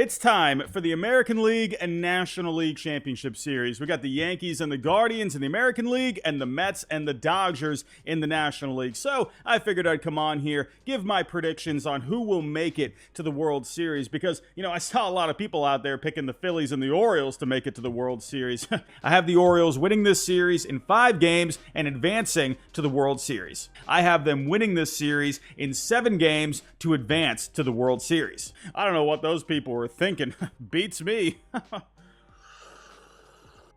It's time for the American League and National League Championship Series. We got the Yankees and the Guardians in the American League and the Mets and the Dodgers in the National League. So I figured I'd come on here, give my predictions on who will make it to the World Series because, I saw a lot of people out there picking the Phillies and the Orioles to make it to the World Series. I have the Orioles winning this series in 5 games and advancing to the World Series. I have them winning this series in 7 games to advance to the World Series. I don't know what those people were thinking. Beats me.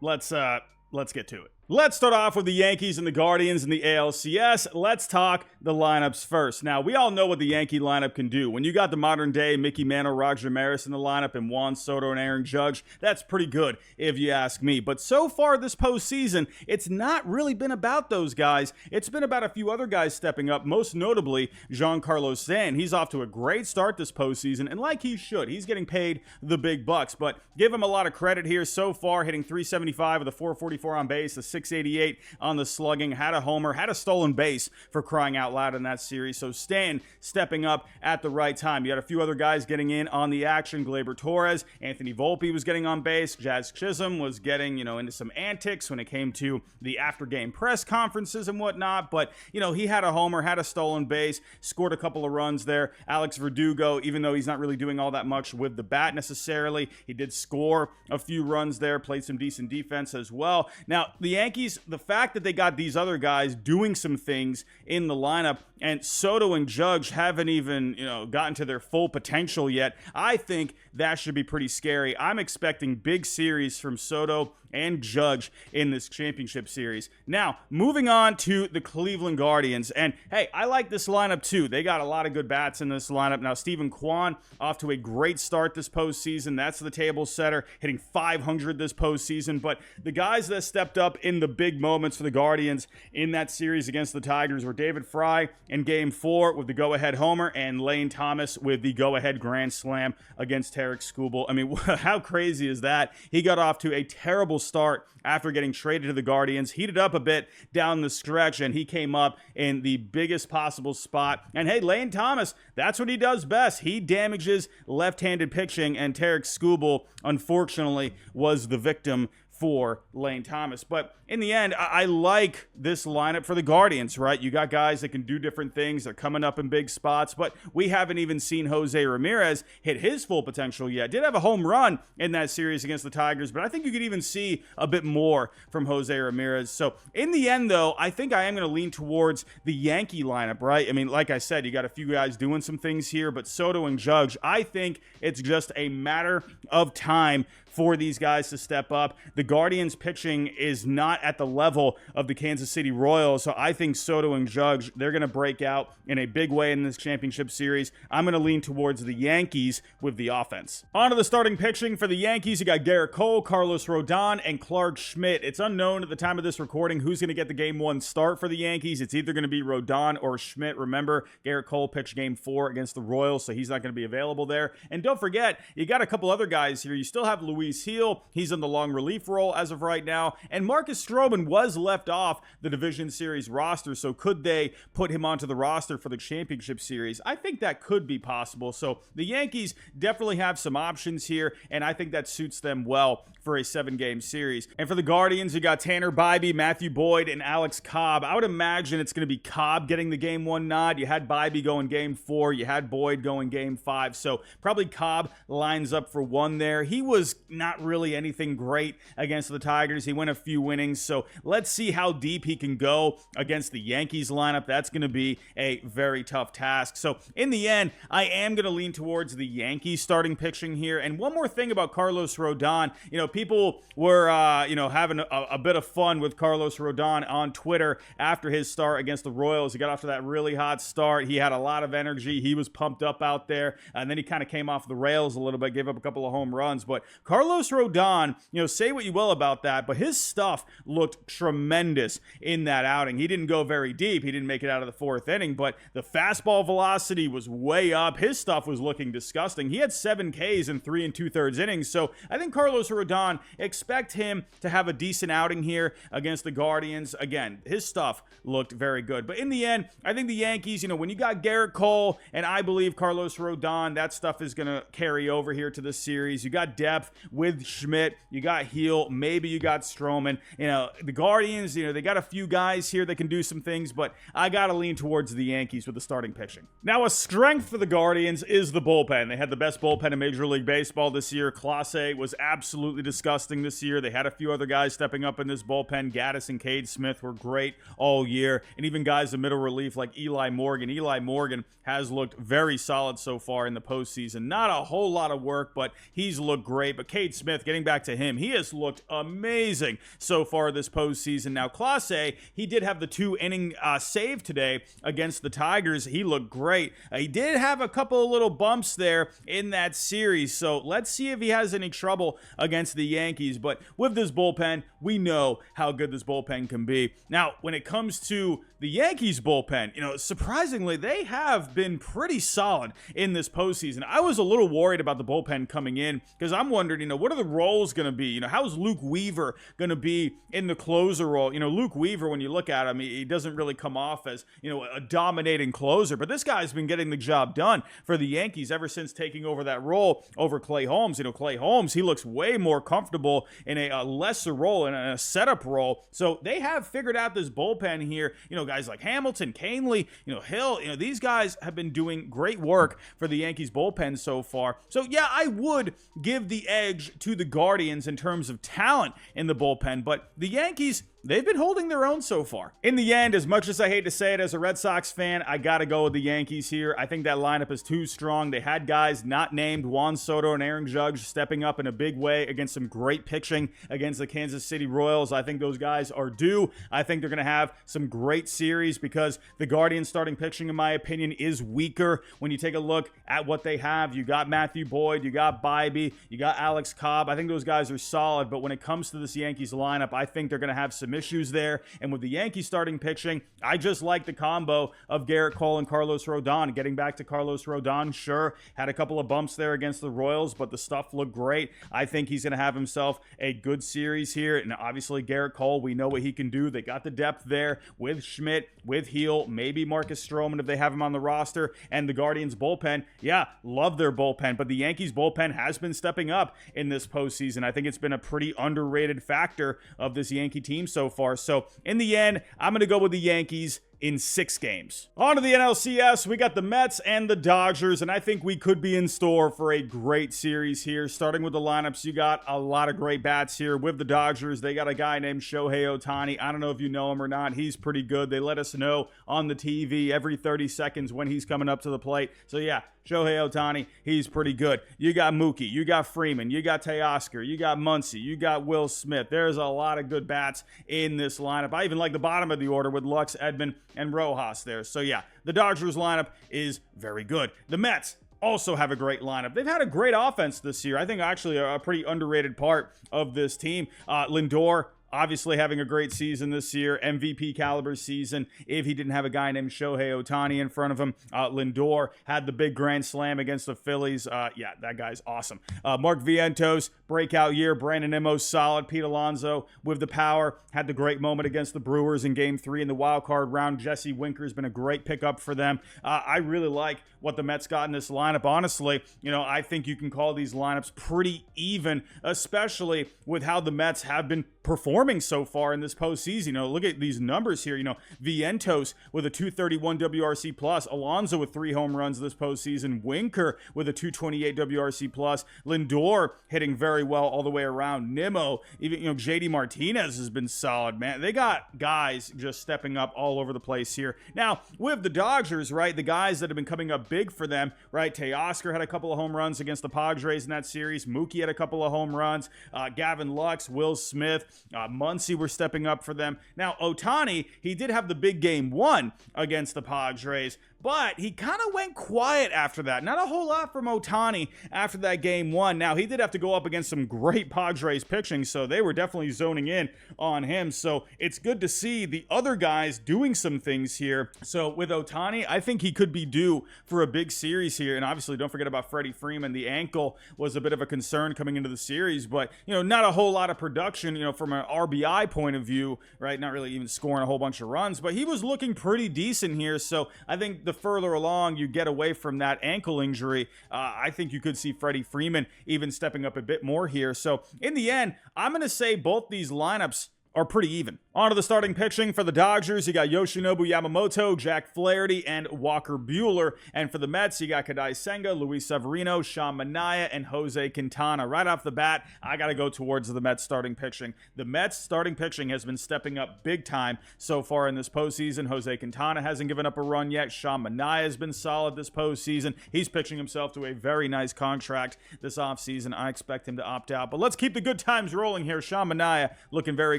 Let's get to it. Let's start off with the Yankees and the Guardians in the ALCS. Let's talk the lineups first. Now, we all know what the Yankee lineup can do. When you got the modern day Mickey Mantle, Roger Maris in the lineup, and Juan Soto and Aaron Judge, that's pretty good if you ask me. But so far this postseason, it's not really been about those guys. It's been about a few other guys stepping up, most notably Giancarlo Stanton. He's off to a great start this postseason, and like he should, he's getting paid the big bucks. But give him a lot of credit here so far, hitting .375 with a .444 on base, a .688 on the slugging, had a homer, had a stolen base for crying out loud in that series. So Stanton stepping up at the right time. You had a few other guys getting in on the action. Gleyber Torres, Anthony Volpe was getting on base. Jazz Chisholm was getting, into some antics when it came to the after-game press conferences and whatnot. But, he had a homer, had a stolen base, scored a couple of runs there. Alex Verdugo, even though he's not really doing all that much with the bat necessarily, he did score a few runs there, played some decent defense as well. Now, the Yankees, the fact that they got these other guys doing some things in the lineup and Soto and Judge haven't even, gotten to their full potential yet, I think that should be pretty scary. I'm expecting big series from Soto and Judge in this championship series. Now, moving on to the Cleveland Guardians. And, hey, I like this lineup, too. They got a lot of good bats in this lineup. Now, Stephen Kwan off to a great start this postseason. That's the table setter, hitting .500 this postseason. But the guys that stepped up in the big moments for the Guardians in that series against the Tigers were David Fry in Game 4 with the go-ahead homer and Lane Thomas with the go-ahead grand slam against Tarek Skubal. I mean, how crazy is that? He got off to a terrible start after getting traded to the Guardians, heated up a bit down the stretch, and he came up in the biggest possible spot. And hey, Lane Thomas, that's what he does best. He damages left-handed pitching, and Tarek Skubal, unfortunately, was the victim for Lane Thomas. But in the end, I like this lineup for the Guardians, right? You got guys that can do different things. They're coming up in big spots, but we haven't even seen Jose Ramirez hit his full potential yet. Did have a home run in that series against the Tigers, but I think you could even see a bit more from Jose Ramirez. So in the end, though, I think I am going to lean towards the Yankee lineup, right? I mean, like I said, you got a few guys doing some things here, but Soto and Judge, I think it's just a matter of time for these guys to step up. The Guardians pitching is not at the level of the Kansas City Royals, so I think Soto and Judge, they're going to break out in a big way in this championship series. I'm going to lean towards the Yankees with the offense. On to the starting pitching for the Yankees. You got Garrett Cole, Carlos Rodon, and Clark Schmidt. It's unknown at the time of this recording who's going to get the Game 1 start for the Yankees. It's either going to be Rodon or Schmidt. Remember, Garrett Cole pitched Game 4 against the Royals, so he's not going to be available there. And don't forget, you got a couple other guys here. You still have Luis Heel. He's in the long relief role as of right now. And Marcus Stroman was left off the Division Series roster, so could they put him onto the roster for the Championship Series? I think that could be possible. So the Yankees definitely have some options here, and I think that suits them well for a 7-game series. And for the Guardians, you got Tanner Bybee, Matthew Boyd, and Alex Cobb. I would imagine it's going to be Cobb getting the Game 1 nod. You had Bybee going Game 4. You had Boyd going Game 5. So probably Cobb lines up for 1 there. He was not really anything great against the Tigers. He went a few innings, so let's see how deep he can go against the Yankees lineup. That's going to be a very tough task. So in the end, I am going to lean towards the Yankees starting pitching here. And one more thing about Carlos Rodon, people were, having a bit of fun with Carlos Rodon on Twitter after his start against the Royals. He got off to that really hot start. He had a lot of energy. He was pumped up out there, and then he kind of came off the rails a little bit, gave up a couple of home runs. But Carlos Carlos Rodon, say what you will about that, but his stuff looked tremendous in that outing. He didn't go very deep. He didn't make it out of the fourth inning, but the fastball velocity was way up. His stuff was looking disgusting. He had 7 Ks in 3 2/3 innings, so I think Carlos Rodon, expect him to have a decent outing here against the Guardians. Again, his stuff looked very good. But in the end, I think the Yankees, when you got Garrett Cole and I believe Carlos Rodon, that stuff is going to carry over here to this series. You got depth with Schmidt. You got Heel. Maybe you got Stroman. The Guardians, they got a few guys here that can do some things, but I got to lean towards the Yankees with the starting pitching. Now, a strength for the Guardians is the bullpen. They had the best bullpen in Major League Baseball this year. Clase was absolutely disgusting this year. They had a few other guys stepping up in this bullpen. Gaddis and Cade Smith were great all year, and even guys in middle relief like Eli Morgan. Eli Morgan has looked very solid so far in the postseason. Not a whole lot of work, but he's looked great. But Cade Smith, getting back to him, he has looked amazing so far this postseason. Now, Clase, he did have the 2-inning save today against the Tigers. He looked great. He did have a couple of little bumps there in that series, so let's see if he has any trouble against the Yankees. But with this bullpen, we know how good this bullpen can be. Now, when it comes to the Yankees bullpen, surprisingly, they have been pretty solid in this postseason. I was a little worried about the bullpen coming in because I'm wondering, what are the roles going to be? How's Luke Weaver going to be in the closer role? Luke Weaver, when you look at him, he doesn't really come off as, a dominating closer, but this guy's been getting the job done for the Yankees ever since taking over that role over Clay Holmes. Clay Holmes, he looks way more comfortable in a lesser role, in a setup role. So they have figured out this bullpen here. Guys like Hamilton, Canely, Hill, these guys have been doing great work for the Yankees bullpen so far. So yeah, I would give the edge to the Guardians in terms of talent in the bullpen, but the Yankees, they've been holding their own so far. In the end, as much as I hate to say it as a Red Sox fan, I got to go with the Yankees here. I think that lineup is too strong. They had guys not named, Juan Soto and Aaron Judge, stepping up in a big way against some great pitching against the Kansas City Royals. I think those guys are due. I think they're going to have some great series because the Guardians starting pitching, in my opinion, is weaker. When you take a look at what they have, you got Matthew Boyd, you got Bybee, you got Alex Cobb. I think those guys are solid, but when it comes to this Yankees lineup, I think they're going to have some issues there. And with the Yankees starting pitching, I just like the combo of Garrett Cole and Carlos Rodon. Getting back to Carlos Rodon, sure, had a couple of bumps there against the Royals, but the stuff looked great. I think he's going to have himself a good series here. And obviously Garrett Cole, we know what he can do. They got the depth there with Schmidt, with Heel, maybe Marcus Stroman if they have him on the roster. And the Guardians bullpen, yeah, love their bullpen, but the Yankees bullpen has been stepping up in this postseason. I think it's been a pretty underrated factor of this Yankee team so far. So in the end, I'm going to go with the Yankees in 6 games. On to the NLCS, we got the Mets and the Dodgers, and I think we could be in store for a great series here. Starting with the lineups, you got a lot of great bats here. With the Dodgers, they got a guy named Shohei Ohtani. I don't know if you know him or not. He's pretty good. They let us know on the TV every 30 seconds when he's coming up to the plate. So yeah, Shohei Ohtani, he's pretty good. You got Mookie, you got Freeman, you got Teoscar, you got Muncy, you got Will Smith. There's a lot of good bats in this lineup. I even like the bottom of the order with Lux, Edman, and Rojas there. So yeah, the Dodgers lineup is very good. The Mets also have a great lineup. They've had a great offense this year. I think actually a pretty underrated part of this team. Lindor, obviously having a great season this year, MVP caliber season. If he didn't have a guy named Shohei Ohtani in front of him, Lindor had the big grand slam against the Phillies. Yeah, that guy's awesome. Mark Vientos, breakout year. Brandon Nimmo, solid. Pete Alonso with the power, had the great moment against the Brewers in Game 3 in the wild card round. Jesse Winker's been a great pickup for them. I really like what the Mets got in this lineup. Honestly, I think you can call these lineups pretty even, especially with how the Mets have been performing so far in this postseason. Look at these numbers here. Vientos with a 231 WRC plus, Alonso with 3 home runs this postseason, Winker with a 228 WRC plus, Lindor hitting very well all the way around, Nimmo, even JD Martinez has been solid, man. They got guys just stepping up all over the place here. Now with the Dodgers, right, the guys that have been coming up big for them, right, Teoscar had a couple of home runs against the Padres in that series, Mookie had a couple of home runs, Gavin Lux, Will Smith, Muncy were stepping up for them. Now, Ohtani, he did have the big Game 1 against the Padres, but he kind of went quiet after that. Not a whole lot from Ohtani after that game one. Now, he did have to go up against some great Padres pitching, so they were definitely zoning in on him. So it's good to see the other guys doing some things here. So with Ohtani, I think he could be due for a big series here. And obviously, don't forget about Freddie Freeman. The ankle was a bit of a concern coming into the series, but, not a whole lot of production, from an RBI point of view, right? Not really even scoring a whole bunch of runs, but he was looking pretty decent here. So I think the further along you get away from that ankle injury, I think you could see Freddie Freeman even stepping up a bit more here. So in the end, I'm going to say both these lineups are pretty even. On to the starting pitching for the Dodgers. You got Yoshinobu Yamamoto, Jack Flaherty, and Walker Buehler. And for the Mets, you got Kadai Senga, Luis Severino, Sean Manaea, and Jose Quintana. Right off the bat, I got to go towards the Mets starting pitching. The Mets starting pitching has been stepping up big time so far in this postseason. Jose Quintana hasn't given up a run yet. Sean Manaea has been solid this postseason. He's pitching himself to a very nice contract this offseason. I expect him to opt out. But let's keep the good times rolling here. Sean Manaea looking very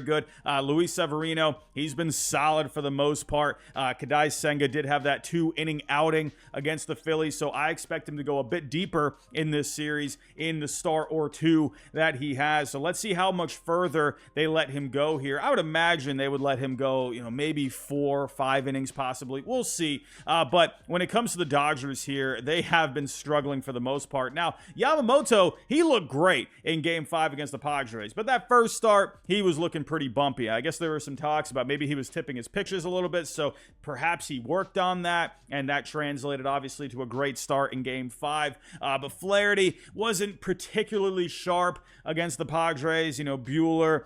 good. Luis Severino, he's been solid for the most part. Kadai Senga did have that 2-inning outing against the Phillies, so I expect him to go a bit deeper in this series in the start or two that he has. So let's see how much further they let him go here. I would imagine they would let him go, maybe 4 or 5 innings possibly. We'll see. But when it comes to the Dodgers here, they have been struggling for the most part. Now, Yamamoto, he looked great in Game 5 against the Padres, but that first start, he was looking pretty bumpy. I guess there were some talks about maybe he was tipping his pitches a little bit, so perhaps he worked on that, and that translated obviously to a great start in Game 5. But Flaherty wasn't particularly sharp against the Padres. Buehler,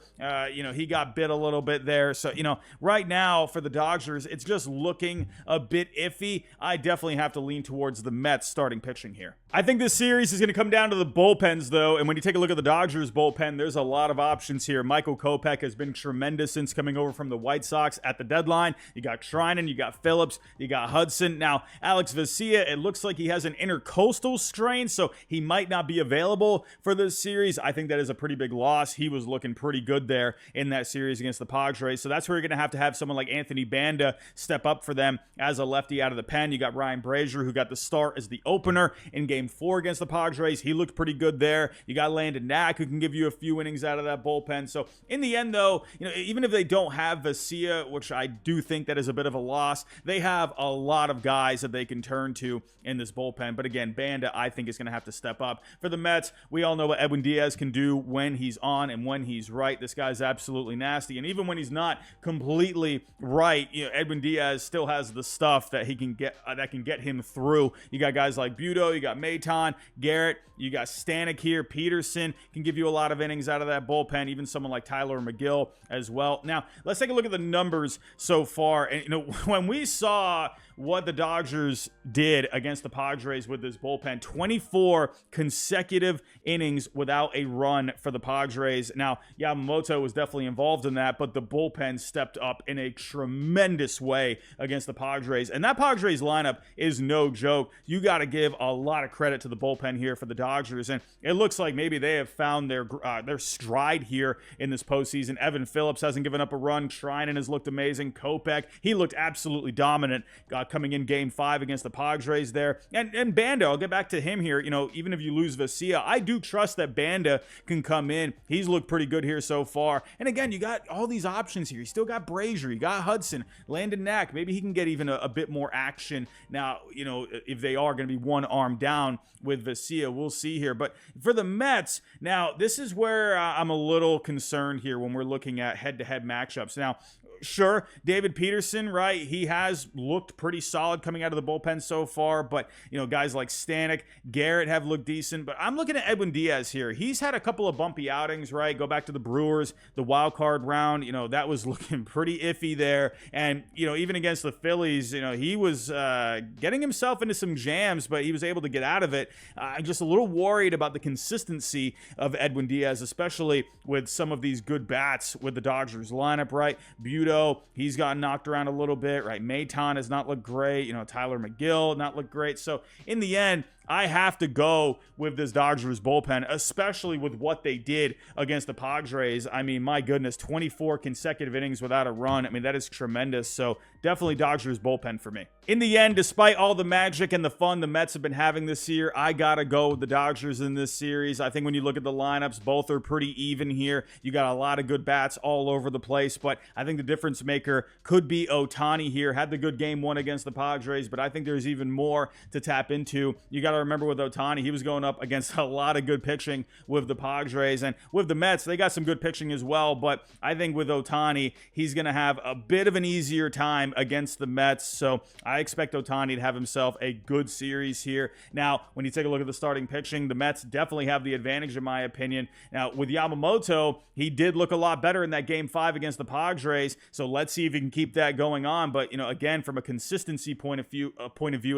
he got bit a little bit there. So, right now for the Dodgers, it's just looking a bit iffy. I definitely have to lean towards the Mets starting pitching here. I think this series is going to come down to the bullpens, though, and when you take a look at the Dodgers bullpen, there's a lot of options here. Michael Kopech has been tremendous since coming over from the White Sox at the deadline. You got Treinen, you got Phillips, you got Hudson. Now, Alex Vesia, it looks like he has an intercoastal strain, so he might not be available for this series. I think that is a pretty big loss. He was looking pretty good there in that series against the Padres, so that's where you're going to have someone like Anthony Banda step up for them as a lefty out of the pen. You got Ryan Brazier, who got the start as the opener in Game 4 against the Padres. He looked pretty good there. You got Landon Knack, who can give you a few innings out of that bullpen. So in the end, though, even if they don't have Vesia, which I do think that is a bit of a loss, they have a lot of guys that they can turn to in this bullpen. But again, Banda, I think, is going to have to step up. For the Mets, we all know what Edwin Diaz can do when he's on and when he's right. This guy's absolutely nasty. And even when he's not completely right, Edwin Diaz still has the stuff that he can get that can get him through. You got guys like Budo, you got Maton, Garrett, you got Stanek here, Peterson can give you a lot of innings out of that bullpen, even someone like Tyler McGill as well. Now, let's take a look at the numbers so far. And, when we saw what the Dodgers did against the Padres with this bullpen, 24 consecutive innings without a run for the Padres. Now, Yamamoto was definitely involved in that, but the bullpen stepped up in a tremendous way against the Padres. And that Padres lineup is no joke. You got to give a lot of credit to the bullpen here for the Dodgers. And it looks like maybe they have found their stride here in this postseason. Evan Phillips hasn't given up a run. Treinen has looked amazing. Kopech, he looked absolutely dominant coming in Game 5 against the Padres there. And Banda, I'll get back to him here. Even if you lose Vesia, I do trust that Banda can come in. He's looked pretty good here so far. And again, you got all these options here. You still got Brazier, you got Hudson, Landon Knack. Maybe he can get even a bit more action now, if they are going to be one arm down with Vesia. We'll see here. But for the Mets, now, this is where I'm a little concerned here when we're looking at head-to-head matchups. Now, sure, David Peterson, right? He has looked pretty solid coming out of the bullpen so far, but, guys like Stanek, Garrett have looked decent. But I'm looking at Edwin Diaz here. He's had a couple of bumpy outings, right? Go back to the Brewers, the wild card round, that was looking pretty iffy there. And, even against the Phillies, he was getting himself into some jams, but he was able to get out of it. I'm just a little worried about the consistency of Edwin Diaz, especially with some of these good bats with the Dodgers lineup, right? Budo, he's gotten knocked around a little bit, right? Maton has not looked great. Tyler McGill not looked great. So in the end, I have to go with this Dodgers bullpen, especially with what they did against the Padres. I mean, my goodness, 24 consecutive innings without a run. I mean, that is tremendous. So definitely Dodgers bullpen for me. in the end, despite all the magic and the fun the Mets have been having this year, I gotta go with the Dodgers in this series. I think when you look at the lineups, both are pretty even here. You got a lot of good bats all over the place, but I think the difference maker could be Ohtani here. Had the good game one against the Padres, but I think there's even more to tap into. You got to remember with Ohtani, he was going up against a lot of good pitching with the Padres, and with the Mets, they got some good pitching as well, but I think with Ohtani, he's going to have a bit of an easier time against the Mets, so I expect Ohtani to have himself a good series here. Now, when you take a look at the starting pitching, the Mets definitely have the advantage in my opinion. Now, with Yamamoto, he did look a lot better in that game 5 against the Padres, so let's see if he can keep that going on. But, again, from a consistency point of view,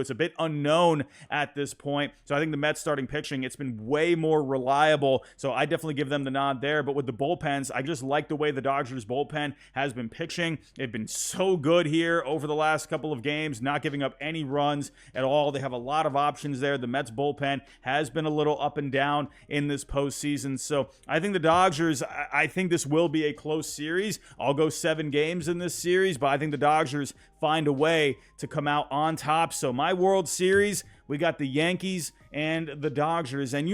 it's a bit unknown at this point. So I think the Mets starting pitching, it's been way more reliable, so I definitely give them the nod there. But with the bullpens, I just like the way the Dodgers bullpen has been pitching. They've been so good here over the last couple of games, not giving up any runs at all. They have a lot of options there. The Mets bullpen has been a little up and down in this postseason. So I think the Dodgers, I think this will be a close series. I'll go 7 games in this series, but I think the Dodgers find a way to come out on top. So my World Series, we got the Yankees and the Dodgers. And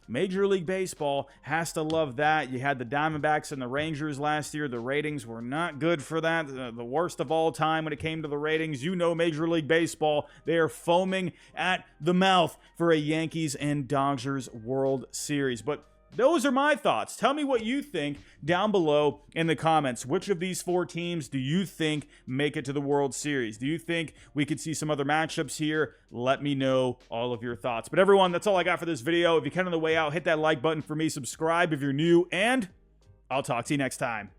Major League Baseball has to love that. You had the Diamondbacks and the Rangers last year. The ratings were not good for that. The worst of all time when it came to the ratings. Major League Baseball, they are foaming at the mouth for a Yankees and Dodgers World Series. But those are my thoughts. Tell me what you think down below in the comments. Which of these 4 teams do you think make it to the World Series? Do you think we could see some other matchups here? Let me know all of your thoughts. But everyone, that's all I got for this video. If you can on the way out, hit that like button for me, subscribe if you're new, and I'll talk to you next time.